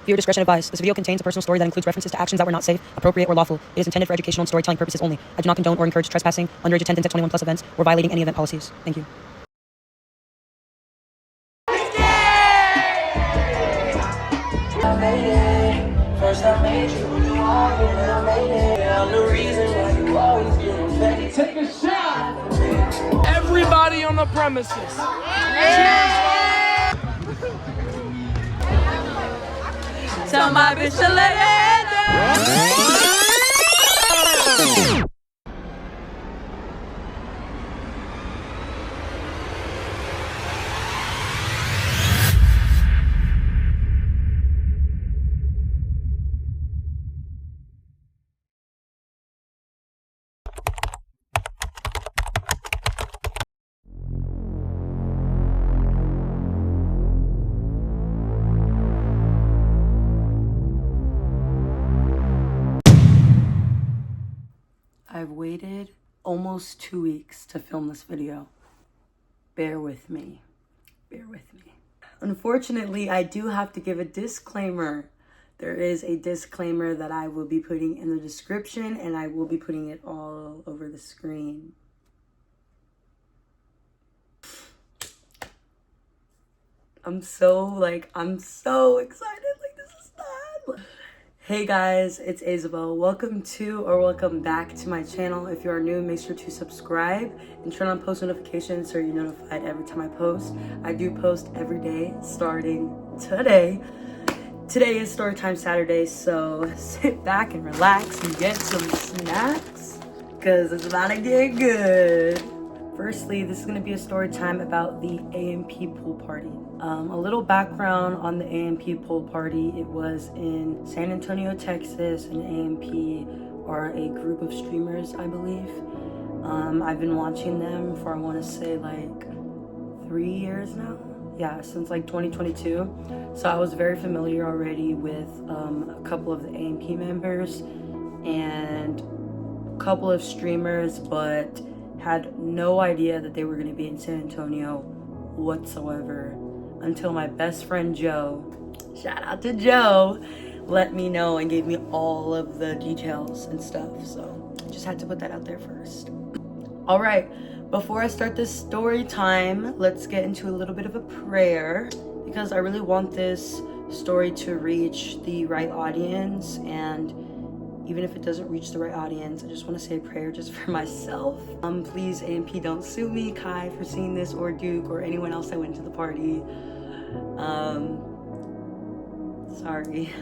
Viewer discretion advised. This video contains a personal story that includes references to actions that were not safe, appropriate, or lawful. It is intended for educational and storytelling purposes only. I do not condone or encourage trespassing, underage attendance at 21+ events, or violating any event policies. Thank you. First I made you who you are, and I made it. I'm the reason why you always get faded. Take a shot. Everybody on the premises. Tell my bitch to let it down. I've waited almost 2 weeks to film this video. Bear with me. Bear with me. Unfortunately, I do have to give a disclaimer. There is a disclaimer that I will be putting in the description, and I will be putting it all over the screen. I'm so excited. This is not... Hey guys, it's Isabel. Welcome back to my channel. If you are new, make sure to subscribe and turn on post notifications so you're notified every time I post. I do post every day starting today. Today is Storytime Saturday, so sit back and relax and get some snacks because it's about to get good. Firstly, this is going to be a story time about the AMP pool party. A little background on the AMP pool party. It was in San Antonio, Texas, and AMP are a group of streamers, I believe. I've been watching them for, I want to say, 3 years now. Yeah, since 2022. So I was very familiar already with a couple of the AMP members and a couple of streamers, but had no idea that they were going to be in San Antonio whatsoever until my best friend Joe, shout out to Joe, let me know and gave me all of the details and stuff. So I just had to put that out there first. All right, before I start this story time, let's get into a little bit of a prayer because I really want this story to reach the right audience, and even if it doesn't reach the right audience, I just want to say a prayer just for myself. Please, AMP, don't sue me, Kai, for seeing this, or Duke, or anyone else that went to the party. Sorry.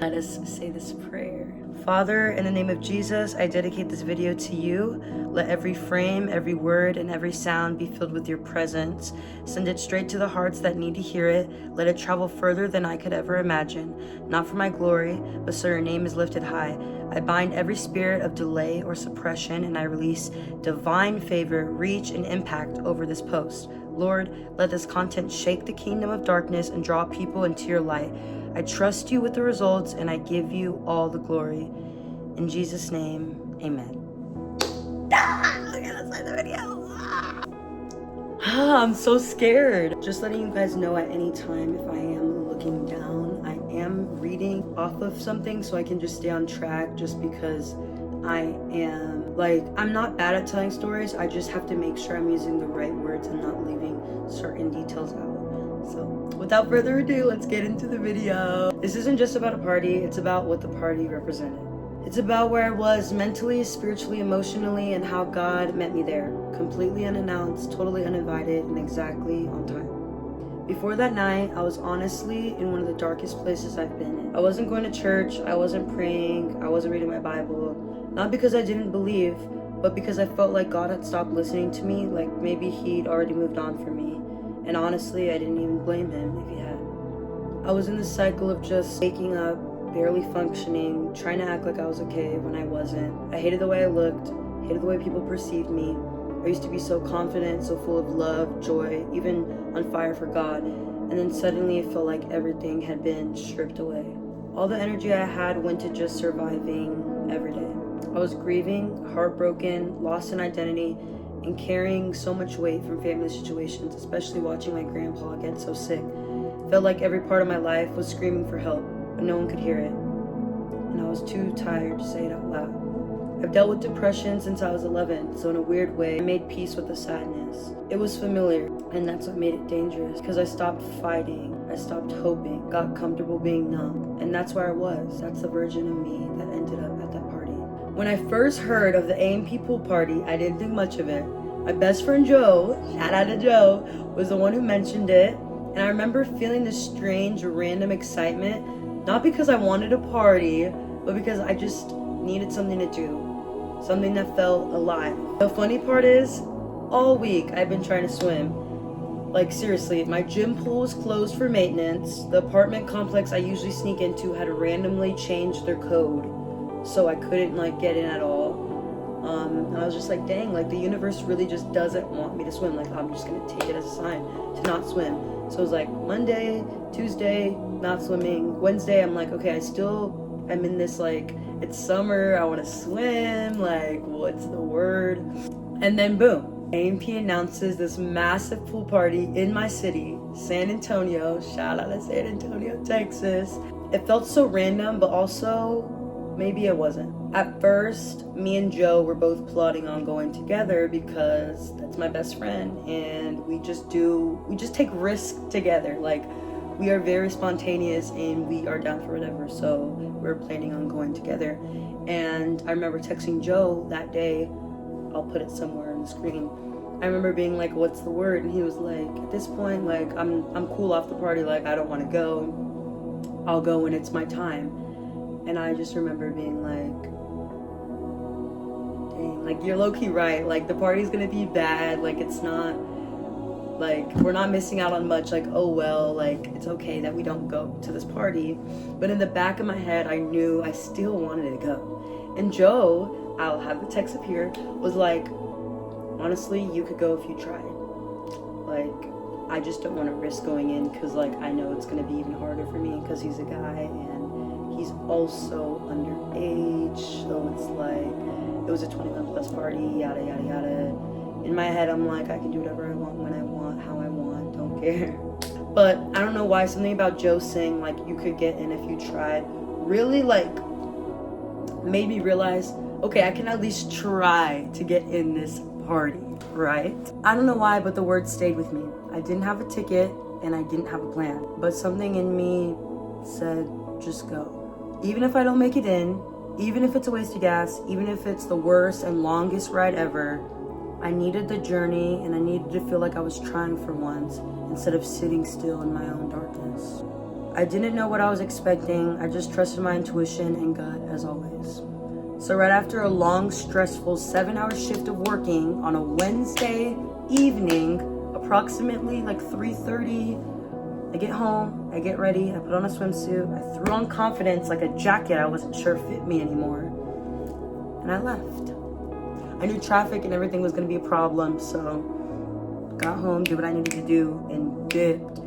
Let us say this prayer. Father, in the name of Jesus, I dedicate this video to you. Let every frame, every word, and every sound be filled with your presence. Send it straight to the hearts that need to hear it. Let it travel further than I could ever imagine. Not for my glory, but so your name is lifted high. I bind every spirit of delay or suppression, and I release divine favor, reach, and impact over this post. Lord, let this content shake the kingdom of darkness and draw people into your light. I trust you with the results, and I give you all the glory. In Jesus' name, amen. Okay, let's start the video. I'm so scared. Just letting you guys know at any time if I am looking down, I am reading off of something so I can just stay on track, just because I am, I'm not bad at telling stories. I just have to make sure I'm using the right words and not leaving certain details out. So without further ado, let's get into the video. This isn't just about a party, it's about what the party represented. It's about where I was mentally, spiritually, emotionally, and how God met me there. Completely unannounced, totally uninvited, and exactly on time. Before that night, I was honestly in one of the darkest places I've been in. I wasn't going to church, I wasn't praying, I wasn't reading my Bible. Not because I didn't believe, but because I felt like God had stopped listening to me, like maybe he'd already moved on from me. And honestly, I didn't even blame him if he had. I was in this cycle of just waking up, barely functioning, trying to act like I was okay when I wasn't. I hated the way I looked, hated the way people perceived me. I used to be so confident, so full of love, joy, even on fire for God. And then suddenly it felt like everything had been stripped away. All the energy I had went to just surviving every day. I was grieving, heartbroken, lost in identity, and carrying so much weight from family situations, especially watching my grandpa get so sick. Felt like every part of my life was screaming for help, but no one could hear it. And I was too tired to say it out loud. I've dealt with depression since I was 11, so in a weird way, I made peace with the sadness. It was familiar, and that's what made it dangerous, because I stopped fighting, I stopped hoping, got comfortable being numb, and that's where I was. That's the version of me that ended up at that party. When I first heard of the AMP pool party, I didn't think much of it. My best friend Joe, shout out to Joe, was the one who mentioned it, and I remember feeling this strange, random excitement, not because I wanted a party, but because I just needed something to do. Something that felt alive. The funny part is, all week I've been trying to swim. Like seriously, my gym pool was closed for maintenance. The apartment complex I usually sneak into had randomly changed their code, so I couldn't like get in at all. And I was just like, dang, like the universe really just doesn't want me to swim. Like I'm just gonna take it as a sign to not swim. So it was like Monday, Tuesday, not swimming. Wednesday, I'm like, okay, I'm in this like, it's summer, I want to swim, like what's the word? And then boom, AMP announces this massive pool party in my city, San Antonio. Shout out to San Antonio, Texas. It felt so random, but also maybe it wasn't. At first, me and Joe were both plotting on going together because that's my best friend, and we just take risks together. Like we are very spontaneous and we are down for whatever, so we're planning on going together. And I remember texting Joe that day, I'll put it somewhere on the screen. I remember being like, what's the word? And he was like, at this point, like I'm cool off the party, like I don't want to go. I'll go when it's my time. And I just remember being like, dang, like you're low-key right, like the party's gonna be bad, like it's not, like we're not missing out on much, like oh well, like it's okay that we don't go to this party. But in the back of my head, I knew I still wanted to go. And Joe, I'll have the text up here, was like, honestly, you could go if you tried. Like I just don't want to risk going in because like I know it's gonna be even harder for me because he's a guy and he's also underage, so it's like it was a 21 plus party, yada yada yada. In my head, I'm like, I can do whatever I want, when I want, how I want, don't care. But I don't know why, something about Joe saying like you could get in if you tried really like made me realize, okay, I can at least try to get in this party, right? I don't know why, but the word stayed with me. I didn't have a ticket and I didn't have a plan, but something in me said, just go. Even if I don't make it in, even if it's a waste of gas, even if it's the worst and longest ride ever, I needed the journey and I needed to feel like I was trying for once instead of sitting still in my own darkness. I didn't know what I was expecting. I just trusted my intuition and gut as always. So right after a long, stressful 7-hour shift of working on a Wednesday evening, approximately like 3:30, I get home, I get ready, I put on a swimsuit, I threw on confidence like a jacket I wasn't sure fit me anymore, and I left. I knew traffic and everything was gonna be a problem, so got home, did what I needed to do, and dipped.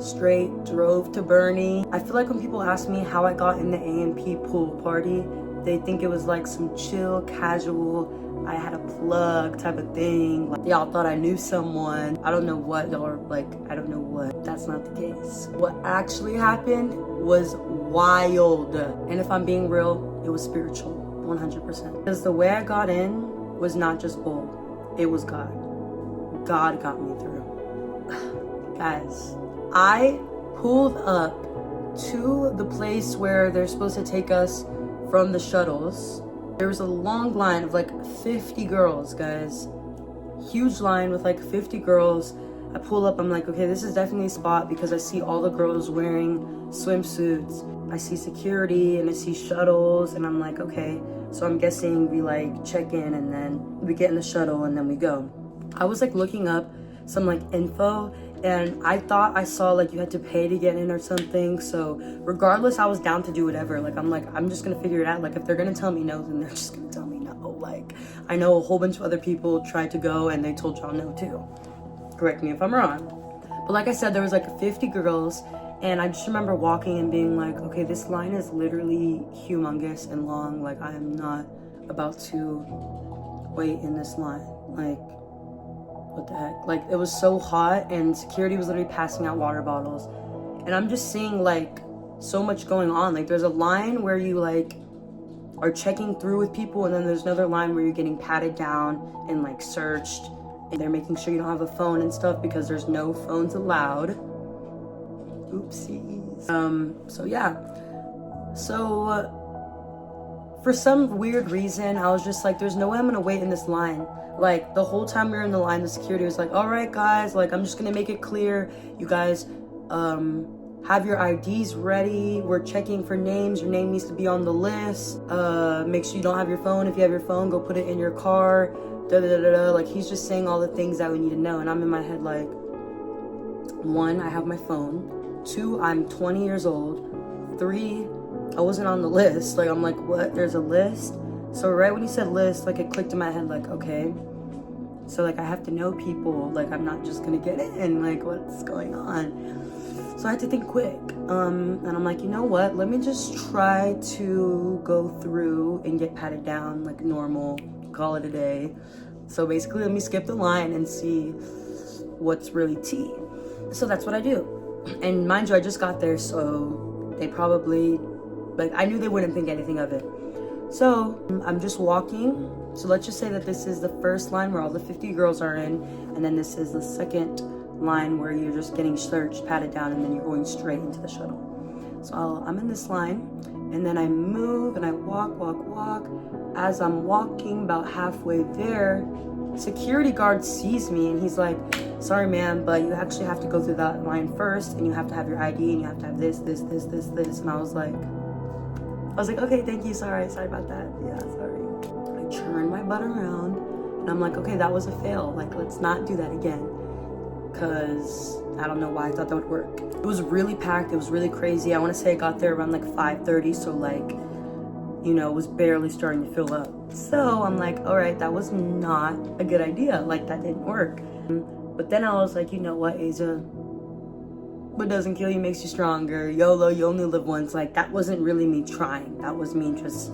Straight, drove to Bernie. I feel like when people ask me how I got in the AMP pool party, they think it was like some chill, casual, I had a plug type of thing. Like, y'all thought I knew someone. I don't know what y'all are like, I don't know what. That's not the case. What actually happened was wild. And if I'm being real, it was spiritual, 100%. Because the way I got in was not just bull, it was God. God got me through. Guys, I pulled up to the place where they're supposed to take us from the shuttles. There was a long line of like 50 girls, guys. Huge line with like 50 girls. I pull up, I'm like, okay, this is definitely a spot because I see all the girls wearing swimsuits. I see security and I see shuttles and I'm like, okay. So I'm guessing we like check in and then we get in the shuttle and then we go. I was like looking up some like info and I thought I saw like you had to pay to get in or something. So regardless, I was down to do whatever. Like I'm just gonna figure it out. Like if they're gonna tell me no, then they're just gonna tell me no. Like I know a whole bunch of other people tried to go and they told y'all no too. Correct me if I'm wrong. But like I said, there was like 50 girls and I just remember walking and being like, okay, this line is literally humongous and long. Like I am not about to wait in this line. Like, what the heck? Like it was so hot and security was literally passing out water bottles. and I'm just seeing like so much going on. Like there's a line where you like are checking through with people, and then there's another line where you're getting patted down and like searched, and they're making sure you don't have a phone and stuff because there's no phones allowed. Oopsies. So yeah. So for some weird reason, I was just like, there's no way I'm gonna wait in this line. Like the whole time we were in the line, the security was like, all right guys, like I'm just gonna make it clear, you guys have your IDs ready. We're checking for names. Your name needs to be on the list. Make sure you don't have your phone. If you have your phone, go put it in your car. Like he's just saying all the things that we need to know. And I'm in my head like, 1, I have my phone. 2, I'm 20 years old. 3, I wasn't on the list. Like I'm like, what? There's a list? So right when you said list, like it clicked in my head like, okay. So like I have to know people. Like I'm not just gonna get in. Like what's going on? So I had to think quick. And I'm like, you know what? Let me just try to go through and get patted down like normal. Call it a day. So basically, let me skip the line and see what's really tea. So that's what I do. And mind you, I just got there, so they probably, like, I knew they wouldn't think anything of it. So I'm just walking. So let's just say that this is the first line where all the 50 girls are in, and then this is the second line where you're just getting searched, patted down, and then you're going straight into the shuttle. So I'm in this line, and then I move and I walk. As I'm walking about halfway there, security guard sees me and he's like, sorry ma'am, but you actually have to go through that line first, and you have to have your ID, and you have to have this. And I was like, okay, thank you, sorry about that. Yeah, sorry. I turned my butt around and I'm like, okay, that was a fail. Like, let's not do that again. Cause I don't know why I thought that would work. It was really packed, it was really crazy. I wanna say I got there around like 5:30, so like, you know, it was barely starting to fill up. So I'm like, all right, that was not a good idea. Like that didn't work. But then I was like, you know what, Asia? What doesn't kill you makes you stronger. YOLO, you only live once. Like that wasn't really me trying. That was me just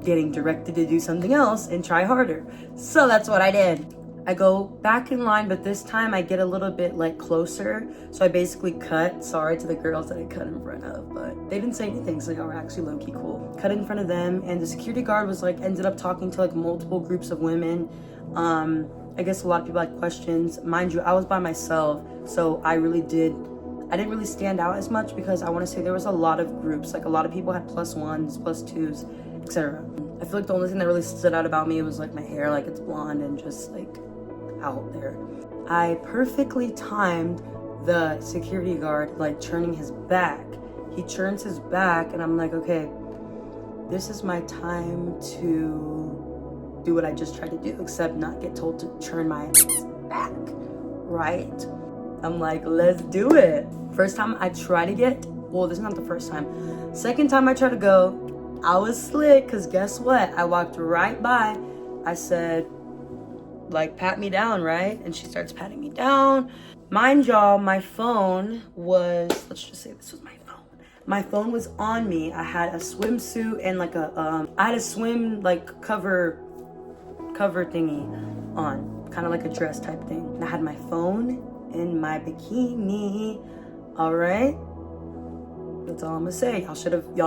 getting directed to do something else and try harder. So that's what I did. I go back in line, but this time I get a little bit like closer. So I basically cut, sorry to the girls that I cut in front of, but they didn't say anything, so they were actually low-key cool. Cut in front of them, and the security guard was like, ended up talking to like multiple groups of women. I guess a lot of people had questions. Mind you, I was by myself, so I didn't really stand out as much because I want to say there was a lot of groups. Like a lot of people had +1s, +2s, etc. I feel like the only thing that really stood out about me was like my hair, like it's blonde and just like out there. I perfectly timed the security guard like turning his back. He turns his back and I'm like, okay, this is my time to do what I just tried to do, except not get told to turn my back, right? I'm like, let's do it. First time I try to get, well, this is not the first time. Second time I try to go, I was slick, because guess what? I walked right by. I said, like, pat me down, right? And she starts patting me down. Mind y'all, my phone was, let's just say this was my phone. My phone was on me. I had a swimsuit and like I had a swim like cover thingy on, kind of like a dress type thing. And I had my phone in my bikini. All right, that's all I'm gonna say. Y'all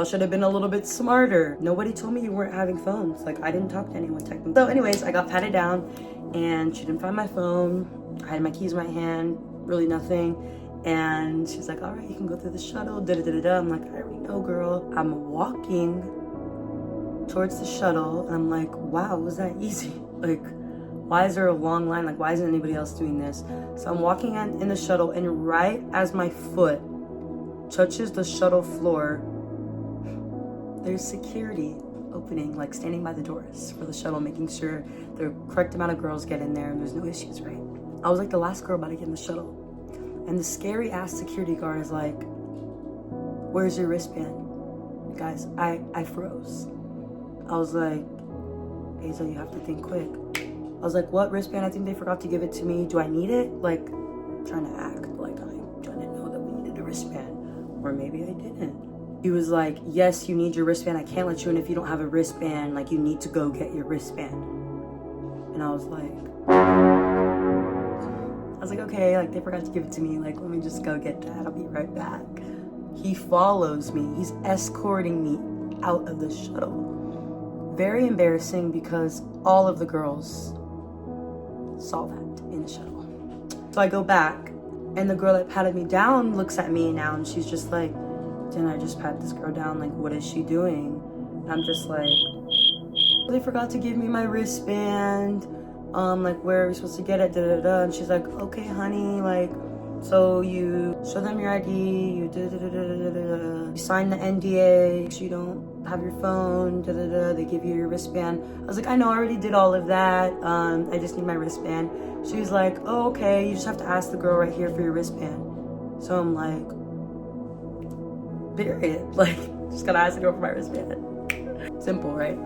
should have been a little bit smarter. Nobody told me you weren't having phones. Like I didn't talk to anyone technically. So anyways, I got patted down and she didn't find my phone. I had my keys in my hand, really nothing. And she's like, all right, you can go through the shuttle, I'm like, I already know, girl. I'm walking towards the shuttle and I'm like, wow, was that easy? Like, why is there a long line? Like, why isn't anybody else doing this? So I'm walking in the shuttle, and right as my foot touches the shuttle floor, there's security opening, like standing by the doors for the shuttle, making sure the correct amount of girls get in there and there's no issues, right? I was like the last girl about to get in the shuttle. And the scary ass security guard is like, where's your wristband? Guys, I froze. I was like, Hazel, you have to think quick. I was like, what wristband? I think they forgot to give it to me. Do I need it? Like, I'm trying to act like I'm trying to know that we needed a wristband. Or maybe I didn't. He was like, yes, you need your wristband. I can't let you in if you don't have a wristband. Like, you need to go get your wristband. And I was like, was like, okay, like they forgot to give it to me. Like, let me just go get that. I'll be right back. He follows me. He's escorting me out of the shuttle. Very embarrassing because all of the girls saw that in the shuttle. So I go back and the girl that patted me down looks at me now and she's just like, didn't I just pat this girl down? Like, what is she doing? And I'm just like, they forgot to give me my wristband. Like, where are we supposed to get it? Da da da. And she's like, okay, honey, like, so you show them your ID, you da da da da da da. You sign the NDA, so you don't have your phone, da da da. They give you your wristband. I was like, I know, I already did all of that. I just need my wristband. She was like, oh, okay, you just have to ask the girl right here for your wristband. So I'm like, period. Like, just gotta ask the girl for my wristband. Simple, right?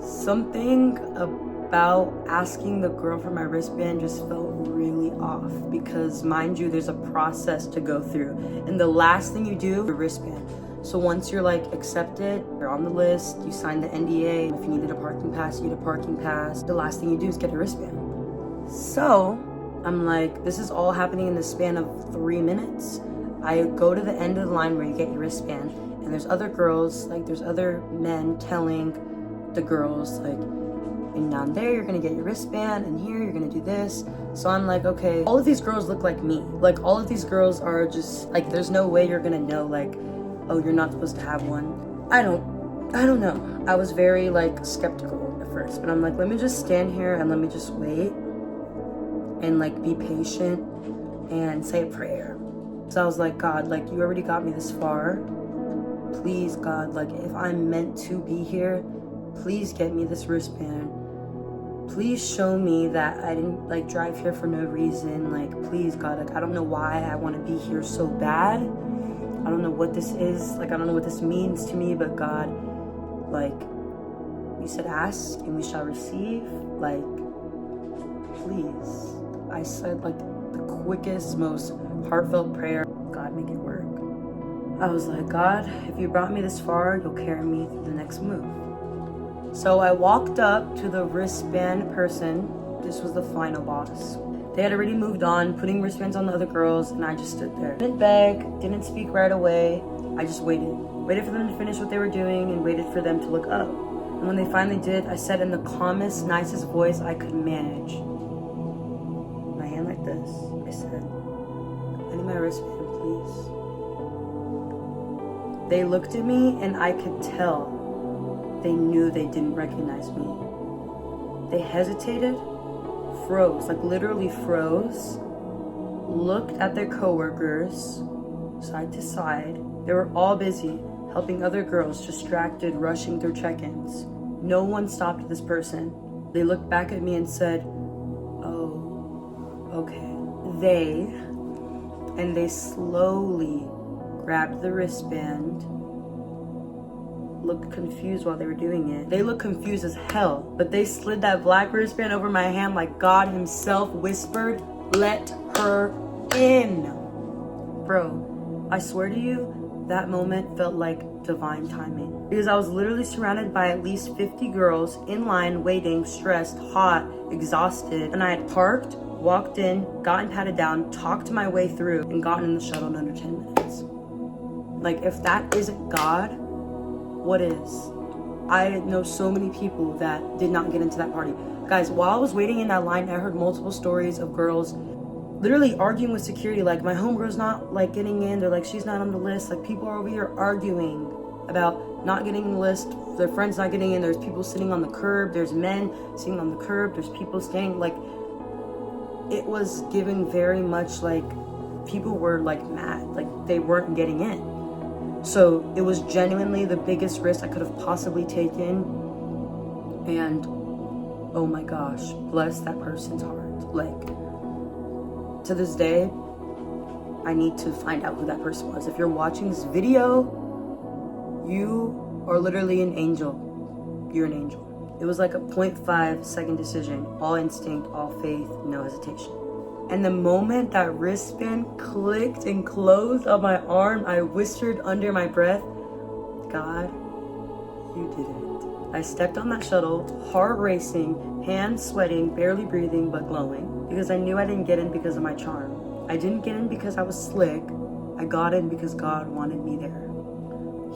Something about asking the girl for my wristband just felt really off because, mind you, there's a process to go through. And the last thing you do is your wristband. So once you're like accepted, you're on the list, you sign the NDA. If you needed a parking pass, you get a parking pass. The last thing you do is get a wristband. So I'm like, this is all happening in the span of 3 minutes. I go to the end of the line where you get your wristband, and there's other girls, like there's other men telling the girls, like, and down there you're gonna get your wristband, and here you're gonna do this. So I'm like, okay, all of these girls look like me. Like, all of these girls are just like, there's no way you're gonna know, like, oh, you're not supposed to have one. I don't know. I was very like skeptical at first, but I'm like, let me just stand here and let me just wait and like be patient and say a prayer. So I was like, God, like, you already got me this far. Please, God, like, if I'm meant to be here, please get me this wristband. Please show me that I didn't like drive here for no reason. Like, please, God, like, I don't know why I want to be here so bad. I don't know what this is. Like, I don't know what this means to me, but God, like, you said ask and we shall receive. Like, please. I said like the quickest, most heartfelt prayer. God, make it work. I was like, God, if you brought me this far, you'll carry me through the next move. So I walked up to the wristband person. This was the final boss. They had already moved on, putting wristbands on the other girls, and I just stood there. Didn't beg, didn't speak right away. I just waited. Waited for them to finish what they were doing and waited for them to look up. And when they finally did, I said in the calmest, nicest voice I could manage, my hand like this, I said, I need my wristband, please. They looked at me and I could tell they knew they didn't recognize me. They hesitated, froze, like literally froze, looked at their coworkers, side to side. They were all busy helping other girls, distracted, rushing through check-ins. No one stopped this person. They looked back at me and said, oh, okay. They slowly grabbed the wristband, looked confused while they were doing it. They looked confused as hell, but they slid that black wristband over my hand like God himself whispered, let her in. Bro, I swear to you, that moment felt like divine timing. Because I was literally surrounded by at least 50 girls in line, waiting, stressed, hot, exhausted. And I had parked, walked in, gotten patted down, talked my way through, and gotten in the shuttle in under 10 minutes. Like, if that isn't God, what is? I know so many people that did not get into that party. Guys, while I was waiting in that line, I heard multiple stories of girls literally arguing with security, like, my homegirl's not like getting in, they're like, she's not on the list. Like, people are over here arguing about not getting in the list, their friends not getting in. There's people sitting on the curb, there's men sitting on the curb, there's people standing. Like, it was giving very much like people were like mad, like they weren't getting in. So it was genuinely the biggest risk I could have possibly taken. And oh my gosh, bless that person's heart. Like, to this day, I need to find out who that person was. If you're watching this video, you are literally an angel. You're an angel. It was like a 0.5 second decision, all instinct, all faith, no hesitation. And the moment that wristband clicked and closed on my arm, I whispered under my breath, God, You didn't. I stepped on that shuttle, heart racing, hands sweating, barely breathing, but glowing, because I knew I didn't get in because of my charm. I didn't get in because I was slick. I got in because God wanted me there.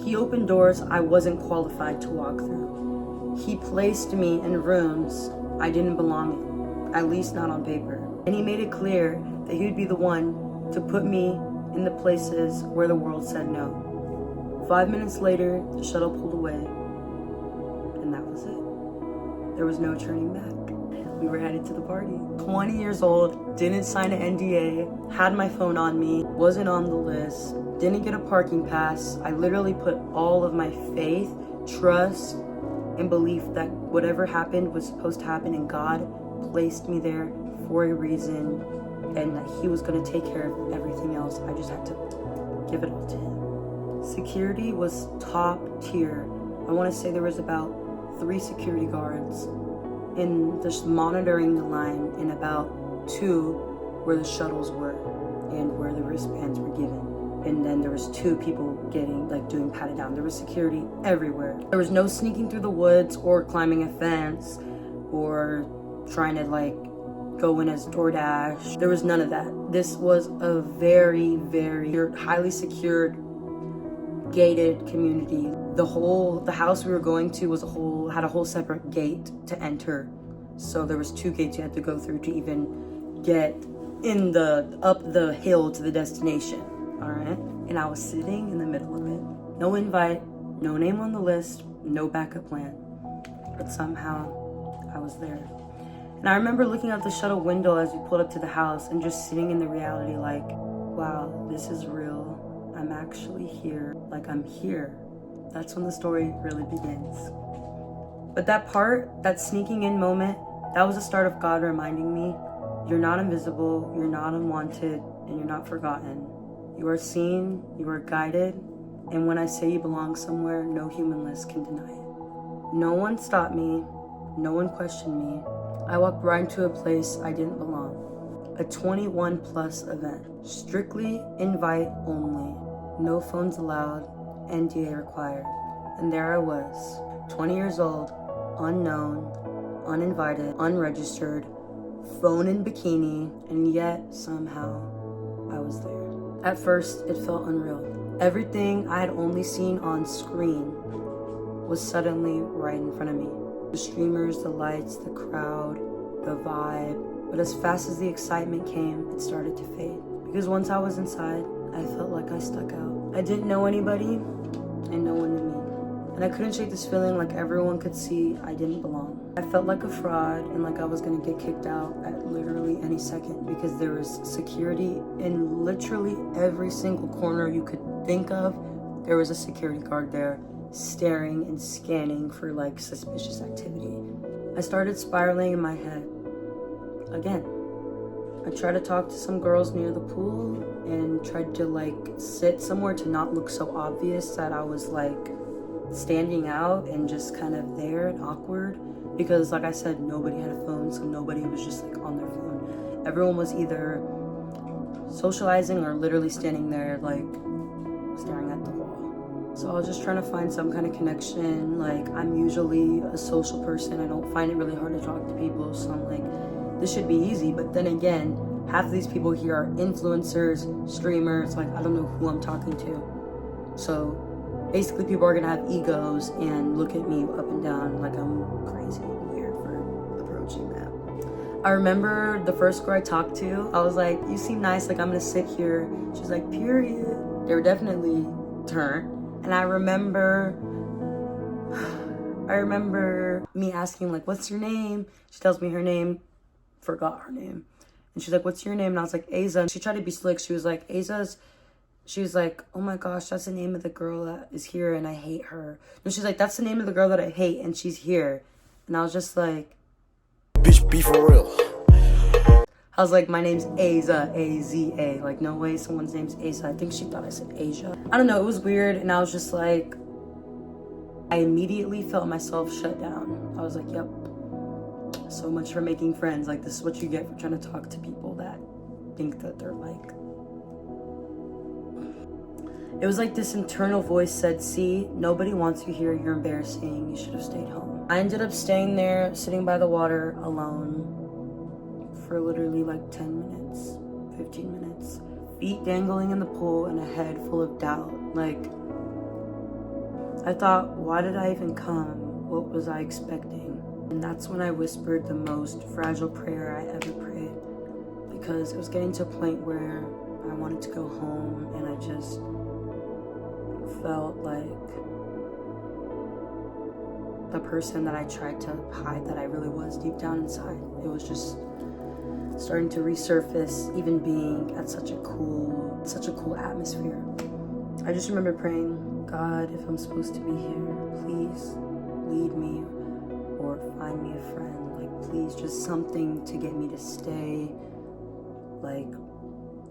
He opened doors I wasn't qualified to walk through. He placed me in rooms I didn't belong in, at least not on paper. And he made it clear that he would be the one to put me in the places where the world said no. 5 minutes later, the shuttle pulled away, and that was it. There was no turning back. We were headed to the party. 20 years old, didn't sign an NDA, had my phone on me, wasn't on the list, didn't get a parking pass. I literally put all of my faith, trust, and belief that whatever happened was supposed to happen, and God placed me there for a reason, and that he was going to take care of everything else. I just had to give it all to him. Security was top tier. I want to say there was about 3 security guards in just monitoring the line, and about 2 where the shuttles were and where the wristbands were given. And then there was 2 people doing patted down. There was security everywhere. There was no sneaking through the woods or climbing a fence or trying to go in as DoorDash. There was none of that. This was a very, very highly secured, gated community. The house we were going to had a whole separate gate to enter. So there was 2 gates you had to go through to even get up the hill to the destination. All right. And I was sitting in the middle of it. No invite, no name on the list, no backup plan. But somehow I was there. And I remember looking out the shuttle window as we pulled up to the house and just sitting in the reality wow, this is real. I'm actually here. I'm here. That's when the story really begins. But that sneaking in moment, that was the start of God reminding me, you're not invisible, you're not unwanted, and you're not forgotten. You are seen, you are guided, and when I say you belong somewhere, no human list can deny it. No one stopped me, no one questioned me. I walked right into a place I didn't belong. A 21 plus event. Strictly invite only. No phones allowed, NDA required. And there I was, 20 years old, unknown, uninvited, unregistered, phone in bikini, and yet somehow I was there. At first, it felt unreal. Everything I had only seen on screen was suddenly right in front of me. The streamers, the lights, the crowd, the vibe. But as fast as the excitement came, it started to fade. Because once I was inside, I felt like I stuck out. I didn't know anybody, and no one knew me. And I couldn't shake this feeling like everyone could see I didn't belong. I felt like a fraud and like I was gonna get kicked out at literally any second, because there was security in literally every single corner you could think of. There was a security guard there staring and scanning for suspicious activity. I started spiraling in my head again. I tried to talk to some girls near the pool and tried to sit somewhere to not look so obvious that I was standing out and just kind of there and awkward, because like I said, nobody had a phone, so nobody was just on their phone. Everyone was either socializing or literally standing there staring at the wall. So I was just trying to find some kind of connection. I'm usually a social person. I don't find it really hard to talk to people, so I'm this should be easy. But then again, half of these people here are influencers, streamers, I don't know who I'm talking to. So basically, people are gonna have egos and look at me up and down like I'm crazy and weird for approaching them. I remember the first girl I talked to, I was like, you seem nice, I'm gonna sit here. She's like, period. They were definitely turned. And I remember me asking, what's your name? She tells me her name, forgot her name. And she's like, what's your name? And I was like, Aza. And she tried to be slick. She was like, Aza's. She was like, oh my gosh, that's the name of the girl that is here and I hate her. And she's like, that's the name of the girl that I hate and she's here. And I was just like, bitch, be for real. I was like, my name's Aza, A-Z-A. No way someone's name's Aza. I think she thought I said Asia. I don't know, it was weird. And I was just I immediately felt myself shut down. I was like, yep, so much for making friends. This is what you get for trying to talk to people that think that they're It was like this internal voice said, see, nobody wants you here, you're embarrassing, you should have stayed home. I ended up staying there, sitting by the water alone for literally like 10 minutes, 15 minutes. Feet dangling in the pool and a head full of doubt. Like, I thought, why did I even come? What was I expecting? And that's when I whispered the most fragile prayer I ever prayed, because it was getting to a point where I wanted to go home, and I just felt like the person that I tried to hide that I really was deep down inside. It was just starting to resurface, even being at such a cool atmosphere. I just remember praying, God, if I'm supposed to be here, please lead me or find me a friend. Like, please, just something to get me to stay. Like,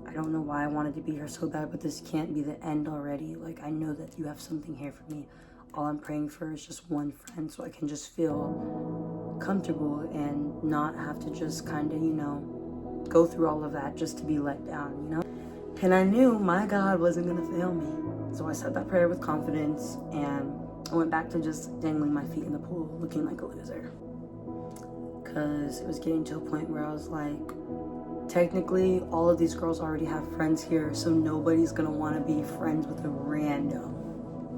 I don't know why I wanted to be here so bad, but this can't be the end already. Like, I know that you have something here for me. All I'm praying for is just one friend, so I can just feel comfortable and not have to just kind of, you know, go through all of that just to be let down, you know? And I knew my God wasn't gonna fail me. So I said that prayer with confidence, and I went back to just dangling my feet in the pool, looking like a loser. Because it was getting to a point where I was like, technically, all of these girls already have friends here, so nobody's gonna wanna be friends with a random.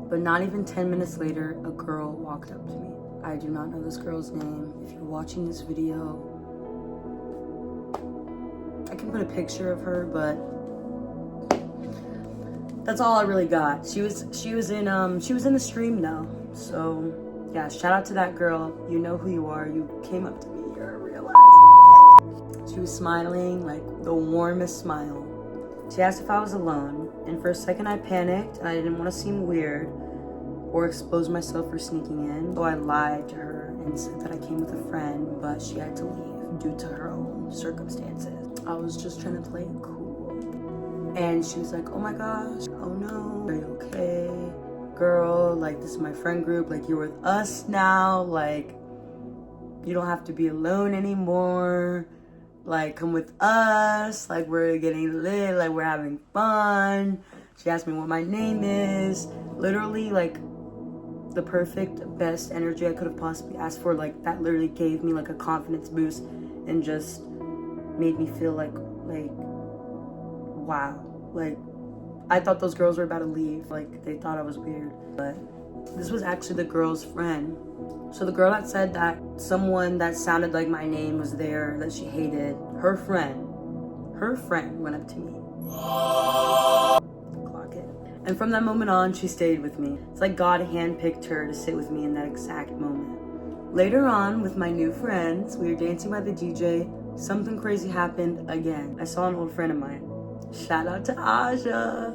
But not even 10 minutes later, a girl walked up to me. I do not know this girl's name. If you're watching this video, I can put a picture of her, but that's all I really got. She was in the stream though. So yeah, shout out to that girl. You know who you are. You came up to me. You're a real ass. She was smiling, like the warmest smile. She asked if I was alone, and for a second I panicked, and I didn't want to seem weird or expose myself for sneaking in. So I lied to her and said that I came with a friend, but she had to leave due to her own circumstances. I was just trying to play it cool. And she was like, oh my gosh, oh no, are you okay? Girl, like, this is my friend group, like, you're with us now, like, you don't have to be alone anymore. Like, come with us, like, we're getting lit, like, we're having fun. She asked me what my name is. Literally, like, the perfect, best energy I could have possibly asked for. Like, that literally gave me, like, a confidence boost and just made me feel like, wow. Like, I thought those girls were about to leave. Like, they thought I was weird. But this was actually the girl's friend. So the girl that said that someone that sounded like my name was there that she hated, her friend went up to me. Clock it. And from that moment on, she stayed with me. It's like God handpicked her to sit with me in that exact moment. Later on, with my new friends, we were dancing by the DJ. Something crazy happened again. I saw an old friend of mine. Shout out to Aja.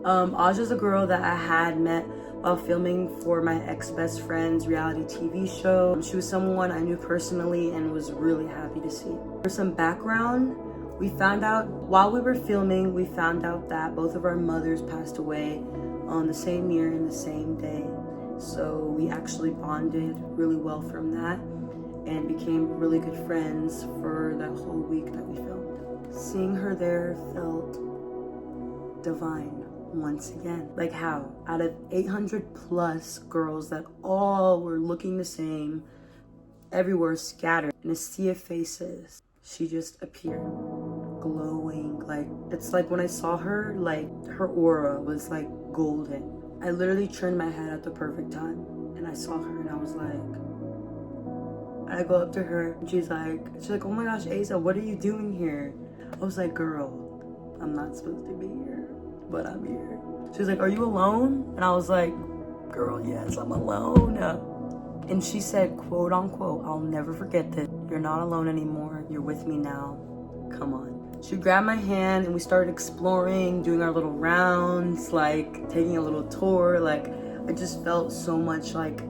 Aja's a girl that I had met while filming for my ex-best friend's reality TV show. She was someone I knew personally and was really happy to see. For some background, we found out while we were filming, we found out that both of our mothers passed away on the same year and the same day. So we actually bonded really well from that and became really good friends for that whole week that we filmed. Seeing her there felt divine once again. Like, how? Out of 800 plus girls that all were looking the same, everywhere scattered in a sea of faces, she just appeared, glowing. Like, it's like when I saw her, like, her aura was like golden. I literally turned my head at the perfect time and I saw her and I was like, I go up to her and she's like, oh my gosh, Asa, what are you doing here? I was like, girl, I'm not supposed to be here, but I'm here. She was like, are you alone? And I was like, girl, yes, I'm alone. And she said, quote unquote, I'll never forget this. You're not alone anymore. You're with me now. Come on. She grabbed my hand and we started exploring, doing our little rounds, like taking a little tour. Like, I just felt so much like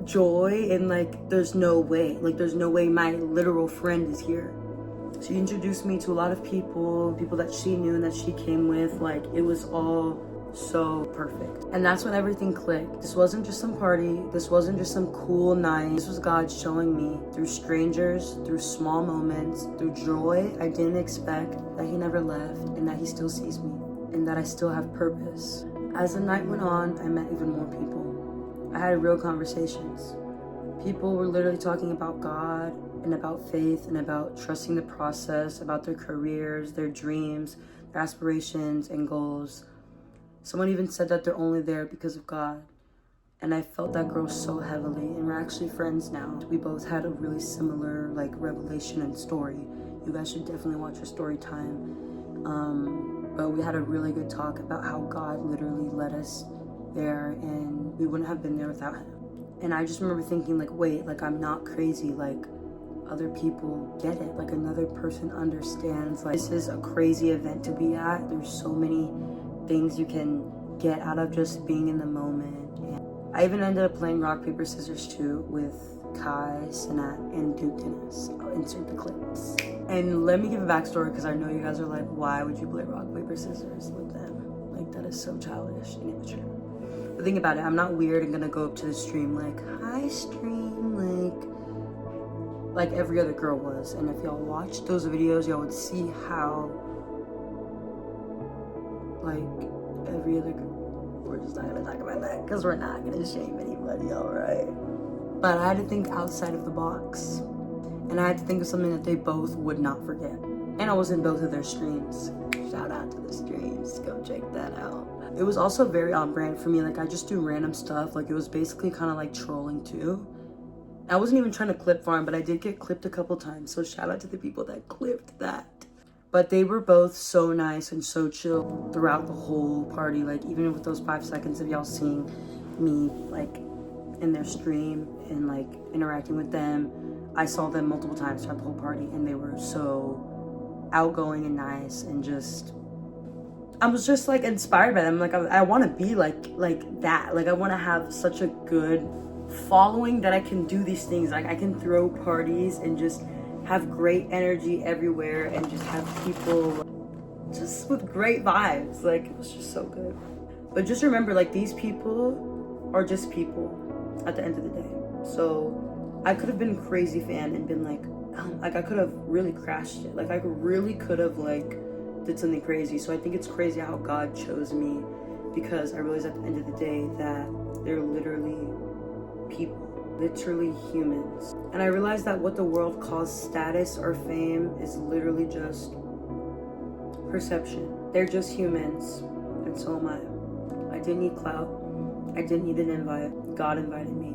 joy and like there's no way my literal friend is here. She introduced me to a lot of people that she knew and that she came with. Like, it was all so perfect. And that's when everything clicked. This wasn't just some party. This wasn't just some cool night. This was God showing me through strangers, through small moments, through joy I didn't expect, that he never left and that he still sees me and that I still have purpose. As the night went on, I met even more people. I had real conversations. People were literally talking about God and about faith and about trusting the process, about their careers, their dreams, their aspirations and goals. Someone even said that they're only there because of God. And I felt that grow so heavily, and we're actually friends now. We both had a really similar revelation and story. You guys should definitely watch her story time. But we had a really good talk about how God literally led us there, and we wouldn't have been there without him. And I just remember thinking wait, I'm not crazy, other people get it, another person understands, this is a crazy event to be at. There's so many things you can get out of just being in the moment. And I even ended up playing rock, paper, scissors too with Kai, Snuck, and Duke Dennis. I'll insert the clips. And let me give a backstory, because I know you guys are like, why would you play rock, paper, scissors with them? That is so childish and immature. But think about it, I'm not weird and gonna go up to the stream hi stream, like every other girl was. And if y'all watched those videos, y'all would see how every other girl. We're just not gonna talk about that because we're not gonna shame anybody, alright? But I had to think outside of the box. And I had to think of something that they both would not forget. And I was in both of their streams. Shout out to the streams, go check that out. It was also very on brand for me. I just do random stuff. It was basically kind of trolling too. I wasn't even trying to clip farm, but I did get clipped a couple times. So shout out to the people that clipped that. But they were both so nice and so chill throughout the whole party. Even with those 5 seconds of y'all seeing me in their stream and interacting with them, I saw them multiple times throughout the whole party, and they were so outgoing and nice, and I was just inspired by them. I want to be like that. I want to have such a good following that I can do these things. I can throw parties and just have great energy everywhere, and just have people just with great vibes. It was just so good. But just remember, these people are just people at the end of the day. So I could have been a crazy fan and been I could have really crashed it. I really could have did something crazy. So I think it's crazy how God chose me, because I realized at the end of the day that they're literally people. Literally humans. And I realized that what the world calls status or fame is literally just perception. They're just humans, and so am I. I didn't need clout. I didn't need an invite. God invited me,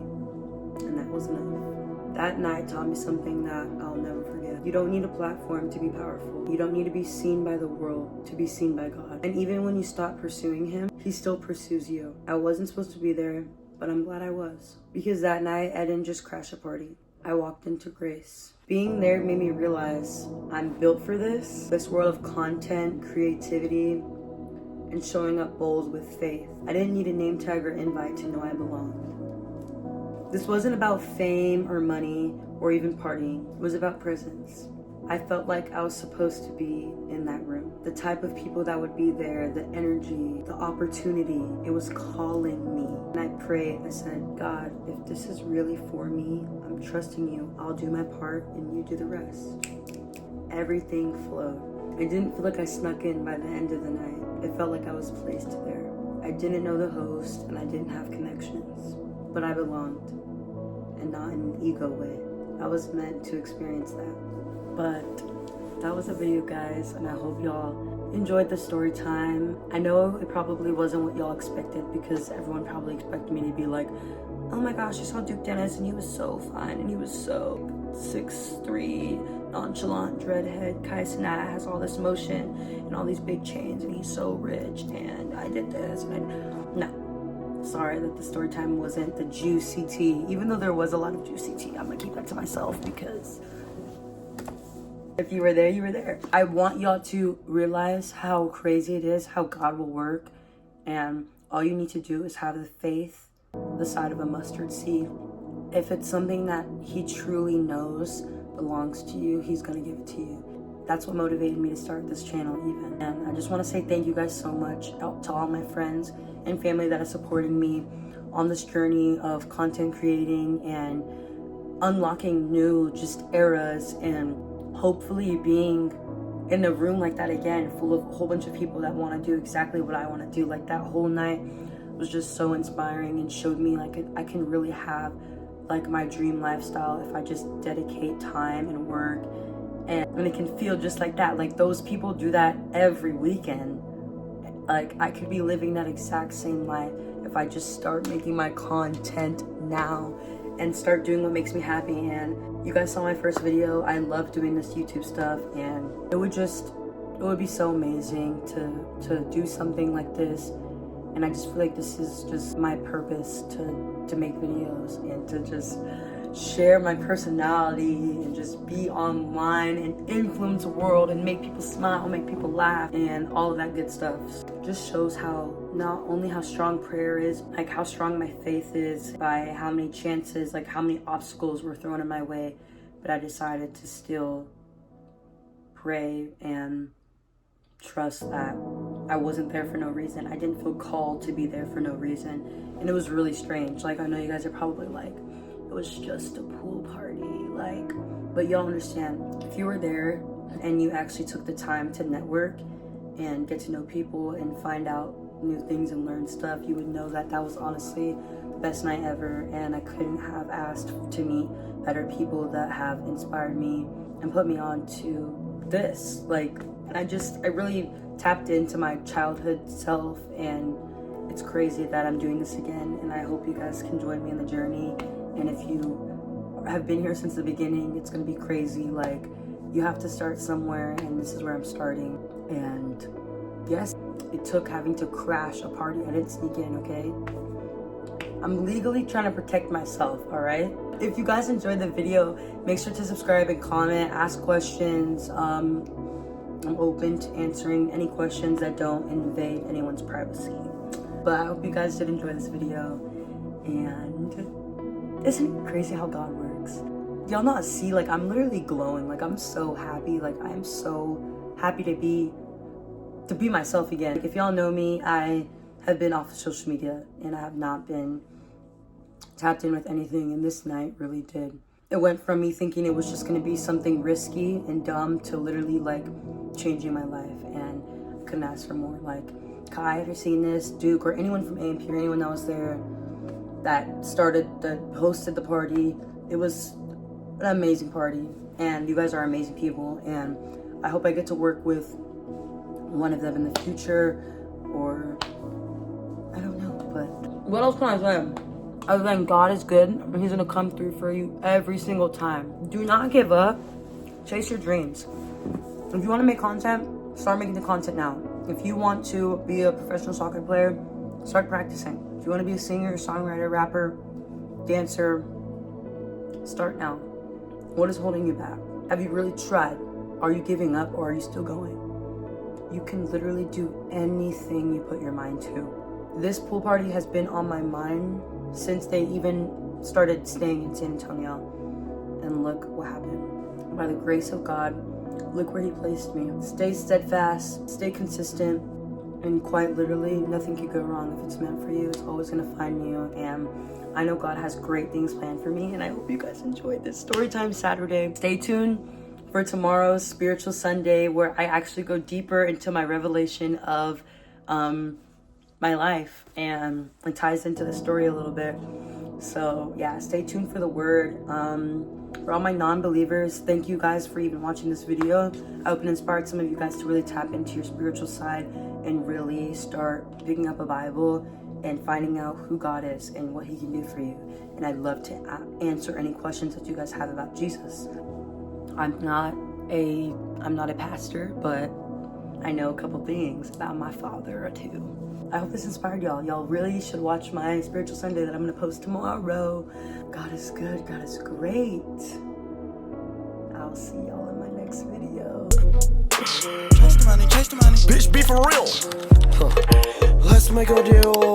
and that was enough. That night taught me something that I'll never forget. You don't need a platform to be powerful. You don't need to be seen by the world to be seen by God. And even when you stop pursuing him, he still pursues you. I wasn't supposed to be there, but I'm glad I was. Because that night, I didn't just crash a party. I walked into grace. Being there made me realize I'm built for this. This world of content, creativity, and showing up bold with faith. I didn't need a name tag or invite to know I belonged. This wasn't about fame or money or even partying. It was about presence. I felt like I was supposed to be in that room. The type of people that would be there, the energy, the opportunity, it was calling me. And I prayed, I said, God, if this is really for me, I'm trusting you. I'll do my part and you do the rest. Everything flowed. I didn't feel like I snuck in by the end of the night. It felt like I was placed there. I didn't know the host and I didn't have connections, but I belonged, and not in an ego way. I was meant to experience that. But that was the video, guys, and I hope y'all enjoyed the story time. I know it probably wasn't what y'all expected, because everyone probably expected me to be like, oh my gosh, I saw Duke Dennis and he was so fun and he was so 6'3", nonchalant, dreadhead. Kai Snuck has all this motion and all these big chains and he's so rich, and I did this and no. Sorry that the story time wasn't the juicy tea, even though there was a lot of juicy tea. I'm gonna keep that to myself, because if you were there, you were there. I want y'all to realize how crazy it is, how God will work, and all you need to do is have the faith the size of a mustard seed. If it's something that he truly knows belongs to you, he's gonna give it to you. That's what motivated me to start this channel even. And I just want to say thank you guys so much to all my friends and family that have supported me on this journey of content creating and unlocking new just eras, and hopefully being in a room like that again, full of a whole bunch of people that want to do exactly what I want to do. Like that whole night was just so inspiring and showed me like I can really have like my dream lifestyle if I just dedicate time and work, and it can feel just like that. Like those people do that every weekend. Like I could be living that exact same life if I just start making my content now and start doing what makes me happy. And you guys saw my first video. I love doing this YouTube stuff, and it would be so amazing to do something like this. And I just feel like this is just my purpose to make videos and to just share my personality and just be online and influence the world and make people smile, make people laugh, and all of that good stuff. Just shows how, not only how strong prayer is, like how strong my faith is by how many chances, like how many obstacles were thrown in my way, but I decided to still pray and trust that I wasn't there for no reason. I didn't feel called to be there for no reason. And it was really strange. Like, I know you guys are probably like, it was just a pool party, like, but y'all understand, if you were there and you actually took the time to network and get to know people and find out new things and learn stuff, you would know that that was honestly the best night ever. And I couldn't have asked to meet better people that have inspired me and put me on to this. Like, and I really tapped into my childhood self, and it's crazy that I'm doing this again. And I hope you guys can join me in the journey. And if you have been here since the beginning, it's gonna be crazy. Like, you have to start somewhere, and this is where I'm starting. And yes, it took having to crash a party. I didn't sneak in, okay? I'm legally trying to protect myself, all right? If you guys enjoyed the video, make sure to subscribe and comment, ask questions. I'm open to answering any questions that don't invade anyone's privacy. But I hope you guys did enjoy this video. And isn't it crazy how God works? Y'all not see, like, I'm literally glowing. Like, I'm so happy. Like, I'm so happy to be myself again. Like, if y'all know me, I have been off of social media and I have not been tapped in with anything, and this night really did. It went from me thinking it was just gonna be something risky and dumb to literally like changing my life, and I couldn't ask for more. Like, Kai, have you seen this? Duke, or anyone from AMP, or anyone that was there that hosted the party. It was an amazing party, and you guys are amazing people, and I hope I get to work with one of them in the future, or I don't know. But what else can I say? Other than God is good, and He's gonna come through for you every single time. Do not give up. Chase your dreams. If you want to make content, start making the content now. If you want to be a professional soccer player, start practicing. If you want to be a singer, songwriter, rapper, dancer, start now. What is holding you back? Have you really tried? Are you giving up, or are you still going? You can literally do anything you put your mind to. This pool party has been on my mind since they even started staying in San Antonio. And look what happened. By the grace of God, look where He placed me. Stay steadfast, stay consistent, and quite literally, nothing could go wrong. If it's meant for you, it's always gonna find you. And I know God has great things planned for me, and I hope you guys enjoyed this Storytime Saturday. Stay tuned for tomorrow's Spiritual Sunday, where I actually go deeper into my revelation of my life, and it ties into the story a little bit. So yeah, stay tuned for the word. For all my non-believers, thank you guys for even watching this video. I hope it inspired some of you guys to really tap into your spiritual side and really start picking up a Bible and finding out who God is and what He can do for you. And I'd love to answer any questions that you guys have about Jesus. I'm not a pastor, but I know a couple things about my father or two. I hope this inspired y'all. Y'all really should watch my Spiritual Sunday that I'm gonna post tomorrow. God is good, God is great. I'll see y'all in my next video. Chase the money, bitch, be for real. Let's make a deal.